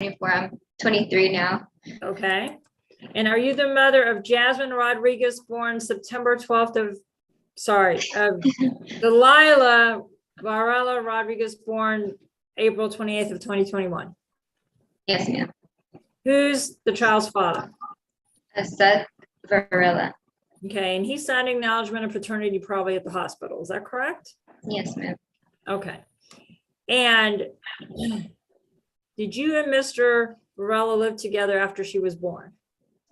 24. I'm 23 now. Okay. And are you the mother of Jasmine Rodriguez, born September 12th of Delilah Varela Rodriguez, born April 28th of 2021? Yes, ma'am. Who's the child's father? Seth Varela. Okay, and he signed acknowledgement of paternity probably at the hospital. Is that correct? Yes, ma'am. Okay. And did you and Mr. Varela live together after she was born?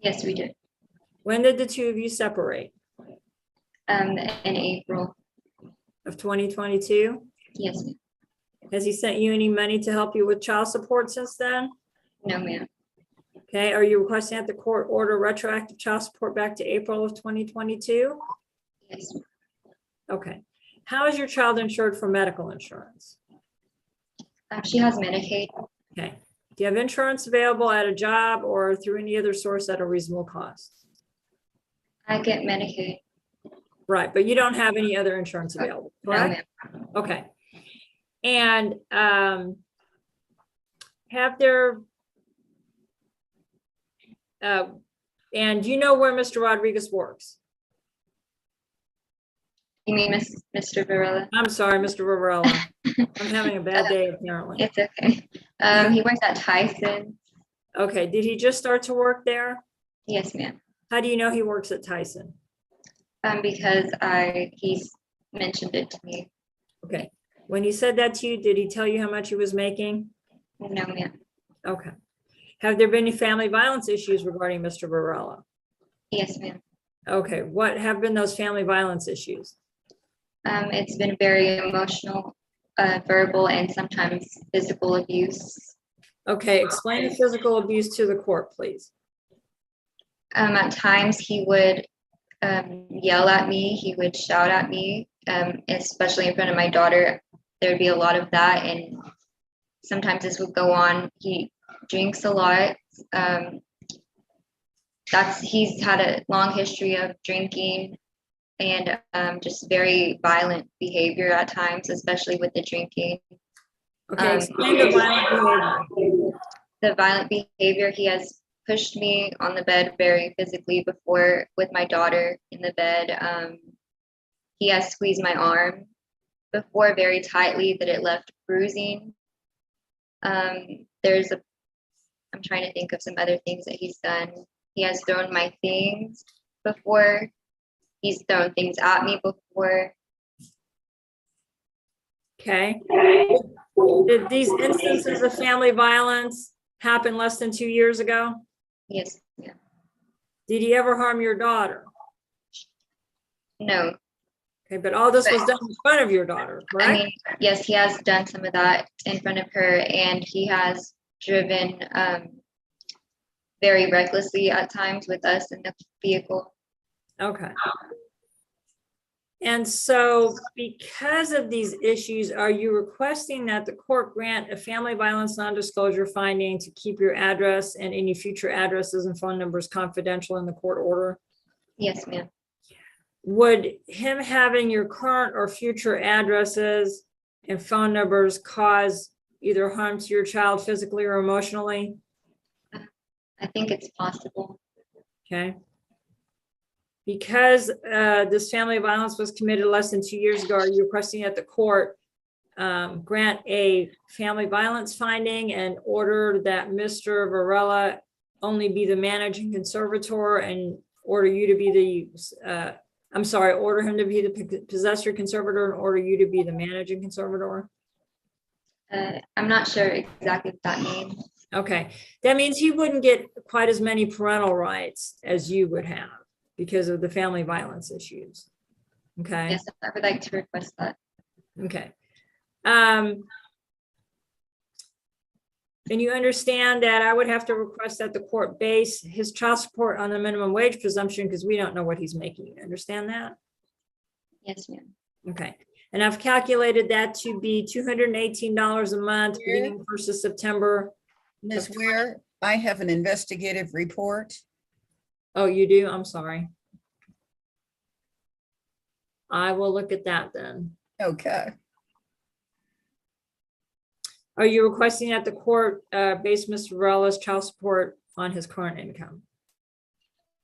Yes, we did. When did the two of you separate? In April. Of 2022? Yes, ma'am. Has he sent you any money to help you with child support since then? No, ma'am. Okay, are you requesting that the court order retroactive child support back to April of 2022? Yes. Okay. How is your child insured for medical insurance? She has Medicaid. Okay. Do you have insurance available at a job or through any other source at a reasonable cost? I get Medicaid. Right, but you don't have any other insurance available, correct? No, ma'am. Okay. And have there, and do you know where Mr. Rodriguez works? You mean Mr. Varela? I'm sorry, Mr. Varela. I'm having a bad day apparently. It's okay. He works at Tyson. Okay, did he just start to work there? Yes, ma'am. How do you know he works at Tyson? Because he's mentioned it to me. Okay, when he said that to you, did he tell you how much he was making? No, ma'am. Okay. Have there been any family violence issues regarding Mr. Varela? Yes, ma'am. Okay, what have been those family violence issues? It's been very emotional, verbal, and sometimes physical abuse. Okay, explain the physical abuse to the court, please. At times he would yell at me, he would shout at me, especially in front of my daughter. There'd be a lot of that, and sometimes this would go on. He drinks a lot. He's had a long history of drinking and just very violent behavior at times, especially with the drinking. Okay, explain the violent behavior. The violent behavior, he has pushed me on the bed very physically before with my daughter in the bed. He has squeezed my arm before very tightly that it left bruising. I'm trying to think of some other things that he's done. He has thrown my things before. He's thrown things at me before. Okay. Did these instances of family violence happen less than 2 years ago? Yes. Yeah. Did he ever harm your daughter? No. Okay, but all this was done in front of your daughter, correct? I mean, yes, he has done some of that in front of her, and he has driven very recklessly at times with us in the vehicle. Okay. And so because of these issues, are you requesting that the court grant a family violence non-disclosure finding to keep your address and any future addresses and phone numbers confidential in the court order? Yes, ma'am. Would him having your current or future addresses and phone numbers cause either harm to your child physically or emotionally? I think it's possible. Okay. Because this family violence was committed less than 2 years ago, are you requesting that the court grant a family violence finding and order that Mr. Varela only be the managing conservator and order you to be the, order him to be the possessor conservator and order you to be the managing conservator? I'm not sure exactly what that means. Okay, that means he wouldn't get quite as many parental rights as you would have because of the family violence issues. Okay. Yes, I would like to request that. Okay. And you understand that I would have to request that the court base his child support on the minimum wage presumption because we don't know what he's making. You understand that? Yes, ma'am. Okay. And I've calculated that to be $218 a month beginning 1st of September. Ms. Ware, I have an investigative report. Oh, you do? I'm sorry. I will look at that then. Okay. Are you requesting that the court base Mr. Varela's child support on his current income?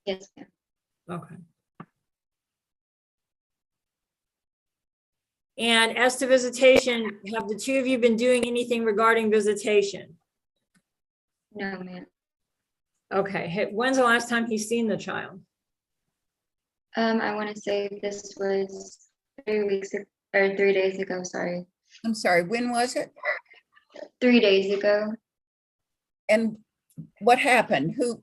Yes, ma'am. Okay. And as to visitation, have the two of you been doing anything regarding visitation? No, ma'am. Okay, when's the last time he's seen the child? I want to say this was 3 days ago, sorry. I'm sorry, when was it? 3 days ago. And what happened? Who,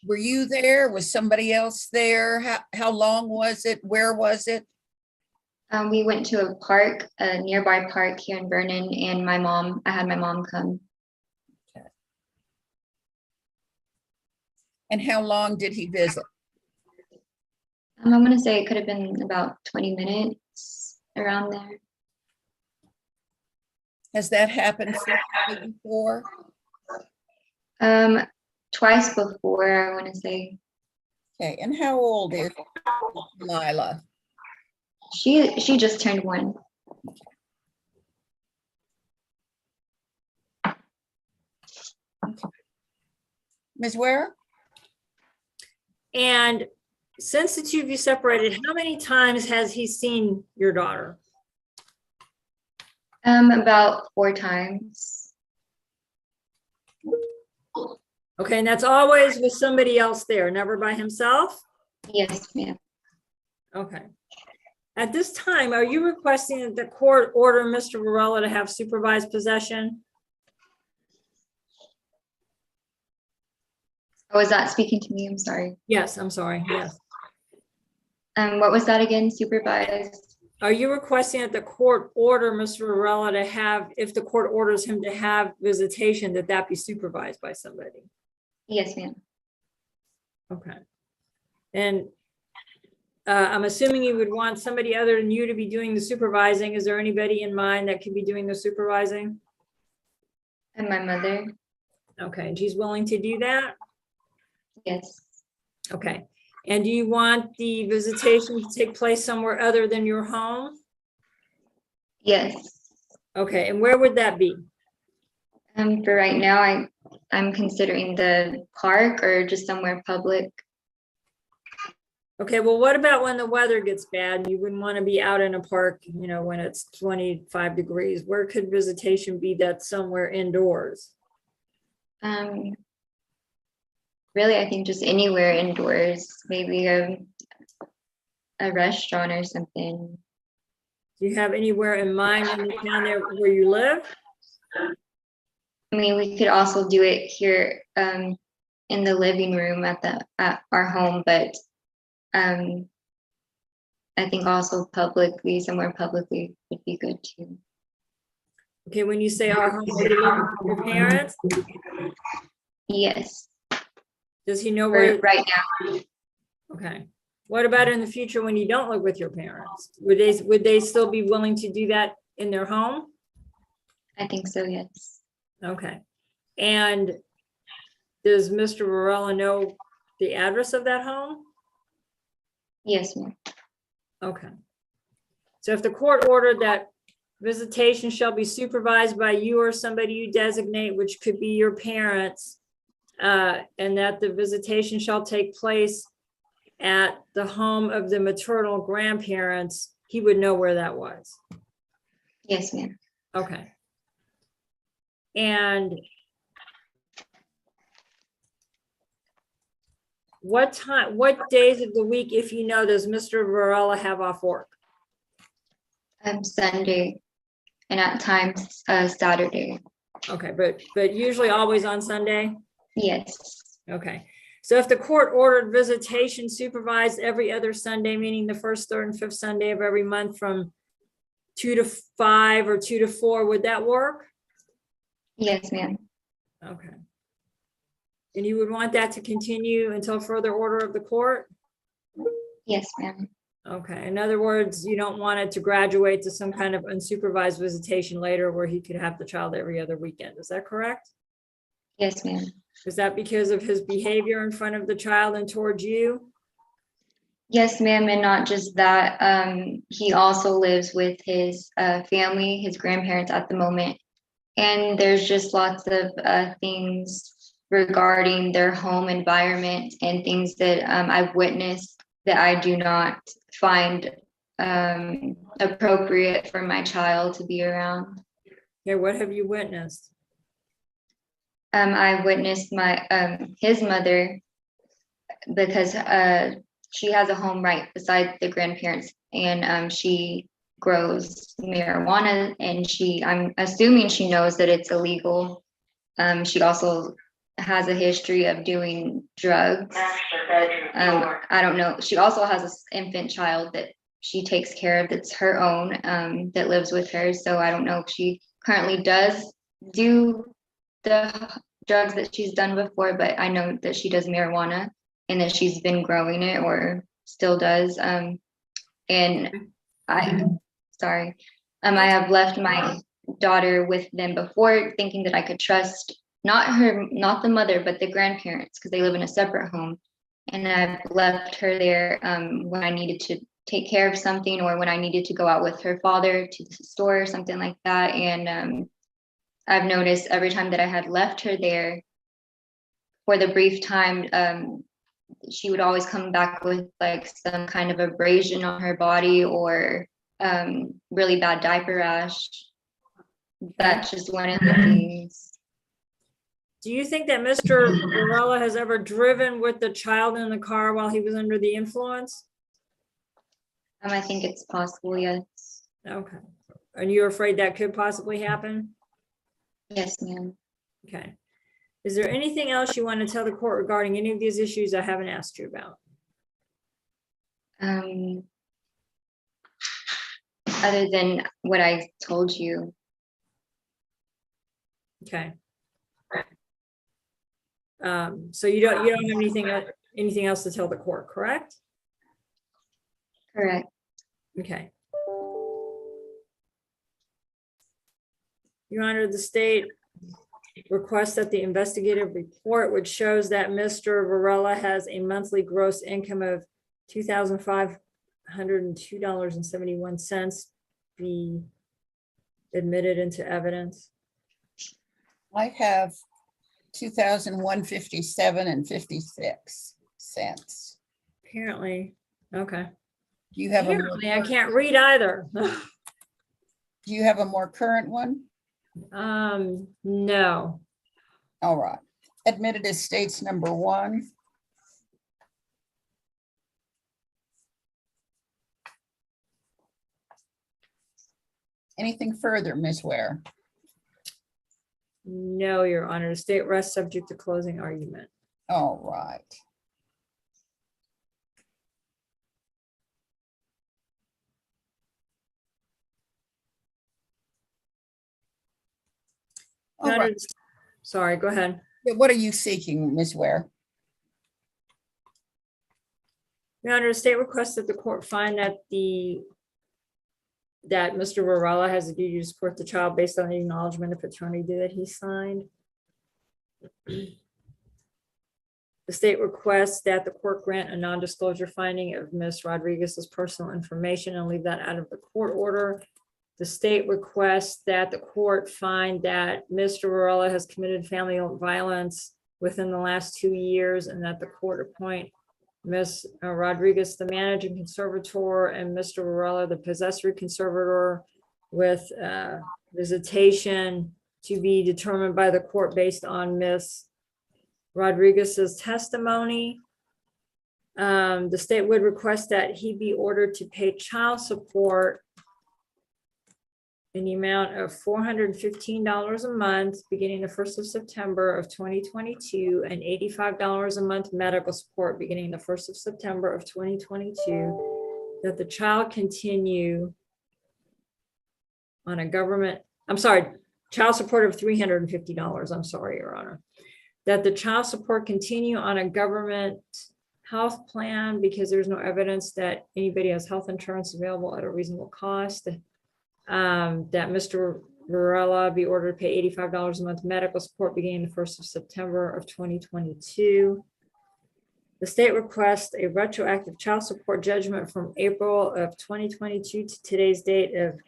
were you there? Was somebody else there? How long was it? Where was it? We went to a park, a nearby park here in Vernon, and I had my mom come. And how long did he visit? I'm going to say it could have been about 20 minutes, around there. Has that happened frequently before? Twice before, I want to say. Okay, and how old is Lila? She just turned 1. Ms. Ware? And since the two of you separated, how many times has he seen your daughter? About 4 times. Okay, and that's always with somebody else there, never by himself? Yes, ma'am. Okay. At this time, are you requesting that the court order Mr. Varela to have supervised possession? Oh, was that speaking to me? I'm sorry. Yes, I'm sorry, yes. What was that again? Supervised? Are you requesting that the court order Mr. Varela to have, if the court orders him to have visitation, that be supervised by somebody? Yes, ma'am. Okay. And I'm assuming you would want somebody other than you to be doing the supervising. Is there anybody in mind that could be doing the supervising? And my mother? Okay, and she's willing to do that? Yes. Okay. And do you want the visitation to take place somewhere other than your home? Yes. Okay, and where would that be? For right now, I'm considering the park or just somewhere public. Okay, well, what about when the weather gets bad? You wouldn't want to be out in a park, you know, when it's 25 degrees. Where could visitation be that's somewhere indoors? Really, I think just anywhere indoors, maybe a restaurant or something. Do you have anywhere in mind in the town there where you live? I mean, we could also do it here in the living room at our home, but I think also publicly, somewhere publicly would be good too. Okay, when you say our home, do you live with your parents? Yes, Does he know for where? right now. Okay. What about in the future when you don't live with your parents? Would they still be willing to do that in their home? I think so, yes. Okay. And does Mr. Varela know the address of that home? Yes, ma'am. Okay. So if the court ordered that visitation shall be supervised by you or somebody you designate, which could be your parents, and that the visitation shall take place at the home of the maternal grandparents, he would know where that was. Yes, ma'am. Okay. And what days of the week, if you know, does Mr. Varela have off work? Sunday and at times Saturday. Okay, but usually always on Sunday? Yes. Okay. So if the court ordered visitation supervised every other Sunday, meaning the first, third, and fifth Sunday of every month from 2 to 5 or 2 to 4, would that work? Yes, ma'am. Okay. And you would want that to continue until further order of the court? Yes, ma'am. Okay. In other words, you don't want it to graduate to some kind of unsupervised visitation later where he could have the child every other weekend. Is that correct? Yes, ma'am. Is that because of his behavior in front of the child and towards you? Yes, ma'am. And not just that, he also lives with his family, his grandparents at the moment. And there's just lots of things regarding their home environment and things that I've witnessed that I do not find appropriate for my child to be around. Okay, what have you witnessed? I witnessed his mother, because she has a home right beside the grandparents, and she grows marijuana, and I'm assuming she knows that it's illegal. She also has a history of doing drugs. I don't know. She also has an infant child that she takes care of, that's her own, that lives with her. So I don't know if she currently does do the drugs that she's done before, but I know that she does marijuana and that she's been growing it or still does. And I have left my daughter with them before, thinking that I could trust not the mother, but the grandparents, because they live in a separate home. And I've left her there when I needed to take care of something, or when I needed to go out with her father to the store or something like that. And I've noticed every time that I had left her there for the brief time, she would always come back with like some kind of abrasion on her body, or really bad diaper rash. That's just one of the things. Do you think that Mr. Varela has ever driven with the child in the car while he was under the influence? I think it's possible, yes. Okay. And you're afraid that could possibly happen? Yes, ma'am. Okay. Is there anything else you want to tell the court regarding any of these issues I haven't asked you about? Other than what I told you. Okay. So you don't have anything else to tell the court, correct? Correct. Okay. Your Honor, the state requests that the investigative report, which shows that Mr. Varela has a monthly gross income of $2,502.71, be admitted into evidence. I have 2,157 and 56 cents. Apparently, okay. Do you have Apparently, I can't read either. Do you have a more current one? No. All right. Admitted as states number 1. Anything further, Ms. Ware? No, Your Honor. The state rests subject to closing argument. All right. All Your Honor, right. sorry, go ahead. What are you seeking, Ms. Ware? Your Honor, the state requests that the court find that Mr. Varela has a duty to support the child based on the acknowledgement of paternity that he signed. The state requests that the court grant a non-disclosure finding of Ms. Rodriguez's personal information and leave that out of the court order. The state requests that the court find that Mr. Varela has committed family violence within the last 2 years, and that the court appoint Ms. Rodriguez, the managing conservator, and Mr. Varela, the possessory conservator, with visitation to be determined by the court based on Ms. Rodriguez's testimony. The state would request that he be ordered to pay child support in the amount of $415 a month, beginning the 1st of September of 2022, and $85 a month medical support beginning the 1st of September of 2022, that the child continue on a child support of $350, I'm sorry, Your Honor. That the child support continue on a government health plan because there's no evidence that anybody has health insurance available at a reasonable cost. That Mr. Varela be ordered to pay $85 a month medical support beginning the 1st of September of 2022. The state requests a retroactive child support judgment from April of 2022 to today's date of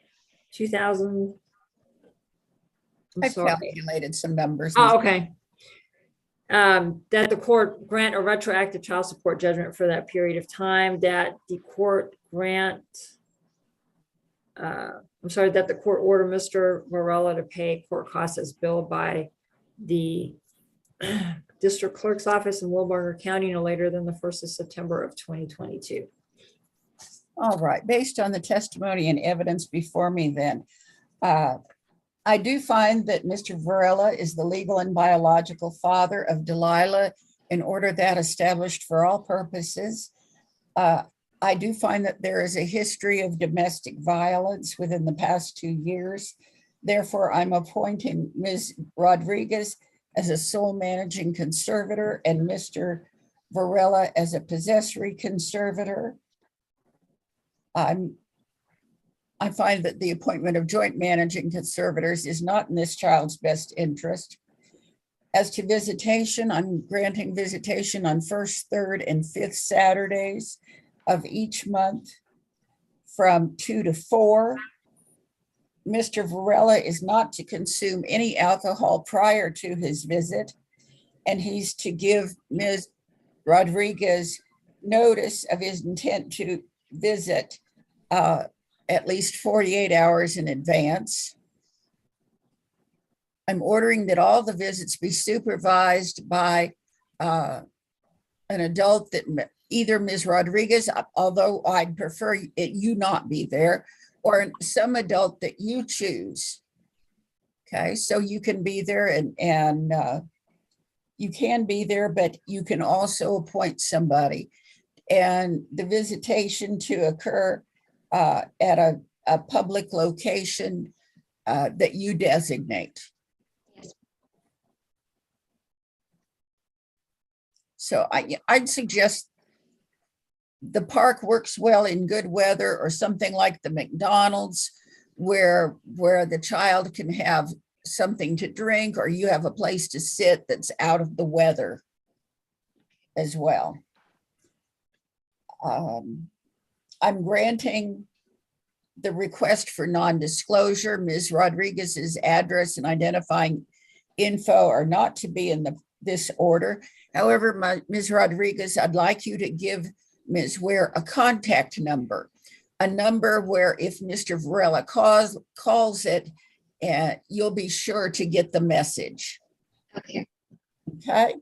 I'm I sorry. calculated some numbers. Oh, okay. That the court grant a retroactive child support judgment for that period of time, that the court grant, I'm sorry, that the court order Mr. Varela to pay court costs as billed by the district clerk's office in Wilbarger County no later than the 1st of September of 2022. All right, based on the testimony and evidence before me then, I do find that Mr. Varela is the legal and biological father of Delilah in order that established for all purposes. I do find that there is a history of domestic violence within the past 2 years. Therefore, I'm appointing Ms. Rodriguez as a sole managing conservator and Mr. Varela as a possessory conservator. I find that the appointment of joint managing conservators is not in this child's best interest. As to visitation, I'm granting visitation on 1st, 3rd, and 5th Saturdays of each month from 2 to 4. Mr. Varela is not to consume any alcohol prior to his visit, and he's to give Ms. Rodriguez notice of his intent to visit at least 48 hours in advance. I'm ordering that all the visits be supervised by an adult that either Ms. Rodriguez, although I'd prefer you not be there, or some adult that you choose. Okay, so you can be there and you can be there, but you can also appoint somebody. And the visitation to occur at a public location that you designate. Yes. So I'd suggest the park works well in good weather, or something like the McDonald's where the child can have something to drink, or you have a place to sit that's out of the weather as well. I'm granting the request for non-disclosure. Ms. Rodriguez's address and identifying info are not to be in this order. However, Ms. Rodriguez, I'd like you to give Ms. Ware a contact number, a number where if Mr. Varela calls it, you'll be sure to get the message. Okay. Okay.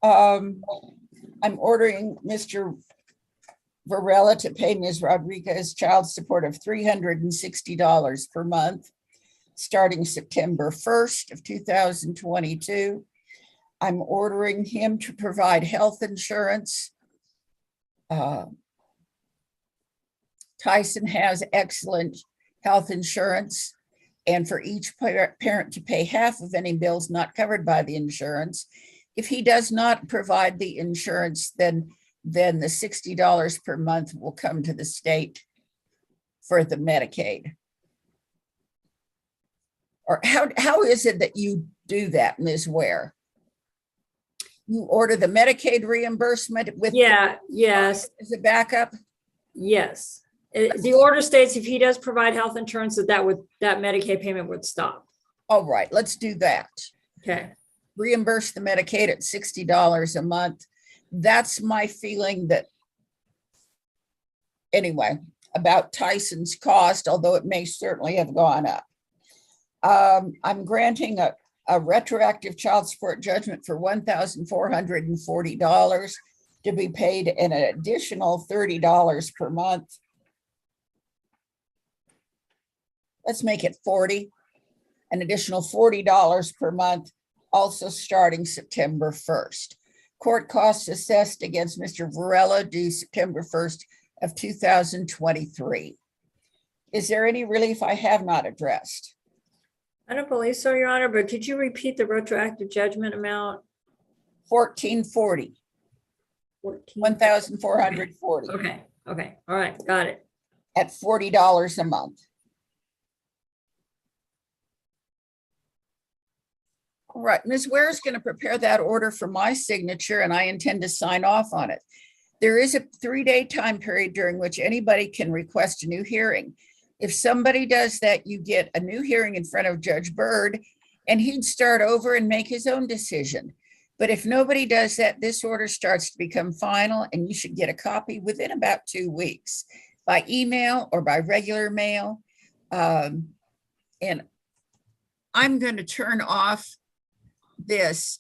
I'm ordering Mr. Varela to pay Ms. Rodriguez child support of $360 per month, starting September 1st of 2022. I'm ordering him to provide health insurance. Tyson has excellent health insurance, and for each parent to pay half of any bills not covered by the insurance. If he does not provide the insurance, then the $60 per month will come to the state for the Medicaid. Or how is it that you do that, Ms. Ware? You order the Medicaid reimbursement with yes, as a backup? yes. The order states if he does provide health insurance, that Medicaid payment would stop. All right, let's do that. Okay. Reimburse the Medicaid at $60 a month. That's my feeling that, anyway, about Tyson's cost, although it may certainly have gone up. I'm granting a retroactive child support judgment for $1,440 to be paid an additional $30 per month. Let's make it 40, an additional $40 per month, also starting September 1st. Court costs assessed against Mr. Varela due September 1st of 2023. Is there any relief I have not addressed? I don't believe so, Your Honor, but could you repeat the retroactive judgment amount? $1,440. 14. $1,440 Okay, all right, got it. at $40 a month. All right, Ms. Ware is going to prepare that order for my signature, and I intend to sign off on it. There is a 3-day time period during which anybody can request a new hearing. If somebody does that, you get a new hearing in front of Judge Byrd, and he'd start over and make his own decision. But if nobody does that, this order starts to become final, and you should get a copy within about 2 weeks by email or by regular mail. And I'm going to turn off this